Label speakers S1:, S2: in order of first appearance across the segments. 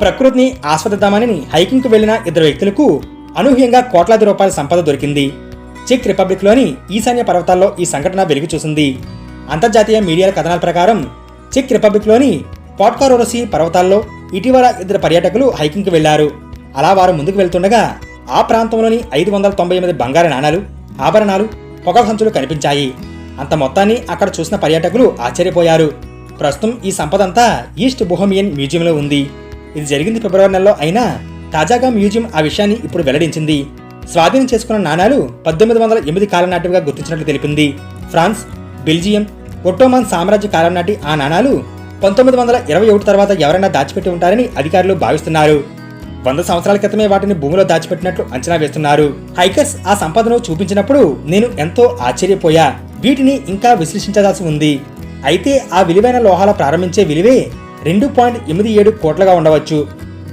S1: ప్రకృతిని ఆస్వాదిద్దామని హైకింగ్కు వెళ్లిన ఇద్దరు వ్యక్తులకు అనూహ్యంగా కోట్లాది రూపాయల సంపద దొరికింది. చెక్ రిపబ్లిక్లోని ఈశాన్య పర్వతాల్లో ఈ సంఘటన వెలుగు చూసింది. అంతర్జాతీయ మీడియాల కథనాల ప్రకారం చెక్ రిపబ్లిక్లోని పాట్కారోరసి పర్వతాల్లో ఇటీవల ఇద్దరు పర్యాటకులు హైకింగ్కు వెళ్లారు. అలా వారు ముందుకు వెళ్తుండగా ఆ ప్రాంతంలోని 598 బంగారు నాణాలు, ఆభరణాలు, పొగ సంచులు కనిపించాయి. అంత మొత్తాన్ని అక్కడ చూసిన పర్యాటకులు ఆశ్చర్యపోయారు. ప్రస్తుతం ఈ సంపదంతా ఈస్ట్ బొహెమియన్ మ్యూజియంలో ఉంది. ఇది జరిగింది ఫిబ్రవరి నెలలో అయినా తాజాగా మ్యూజియం ఆ విషయాన్ని ఇప్పుడు వెల్లడించింది. స్వాధీనం చేసుకున్న నాణాలు 1808 కాలం నాటివిగా గుర్తించినట్లు తెలిపింది. ఫ్రాన్స్, బెల్జియం, ఒట్టోమన్ సామ్రాజ్య కాలం నాటి ఆ నాణాలు 1921 తర్వాత ఎవరైనా దాచిపెట్టి ఉంటారని అధికారులు భావిస్తున్నారు. 100 సంవత్సరాల క్రితమే వాటిని భూమిలో దాచిపెట్టినట్లు అంచనా వేస్తున్నారు. హైకర్స్ ఆ సంపదను చూపించినప్పుడు నేను ఎంతో ఆశ్చర్యపోయా. వీటిని ఇంకా విశ్లేషించాల్సి ఉంది. అయితే ఆ విలువైన లోహాల ప్రారంభించే విలువే 2.87 కోట్లుగా ఉండవచ్చు.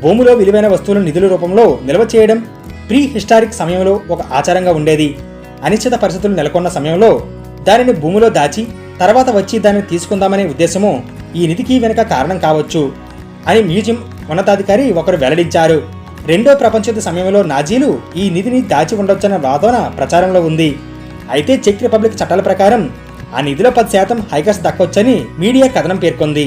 S1: భూమిలో విలువైన వస్తువులను నిధుల రూపంలో నిల్వ చేయడం ప్రీ హిస్టారిక్ సమయంలో ఒక ఆచారంగా ఉండేది. అనిశ్చిత పరిస్థితులు నెలకొన్న సమయంలో దానిని భూమిలో దాచి తర్వాత వచ్చి దానిని తీసుకుందామనే ఉద్దేశము ఈ నిధికి వెనుక కారణం కావచ్చు అని మ్యూజియం ఉన్నతాధికారి ఒకరు వెల్లడించారు. రెండో ప్రపంచ యుద్ధ సమయంలో నాజీలు ఈ నిధిని దాచి ఉండొచ్చన్న వాదన ప్రచారంలో ఉంది. అయితే చెక్ రిపబ్లిక్ చట్టాల ప్రకారం ఆ నిధిలో 10% హైకర్స్ దక్కొచ్చని మీడియా కథనం పేర్కొంది.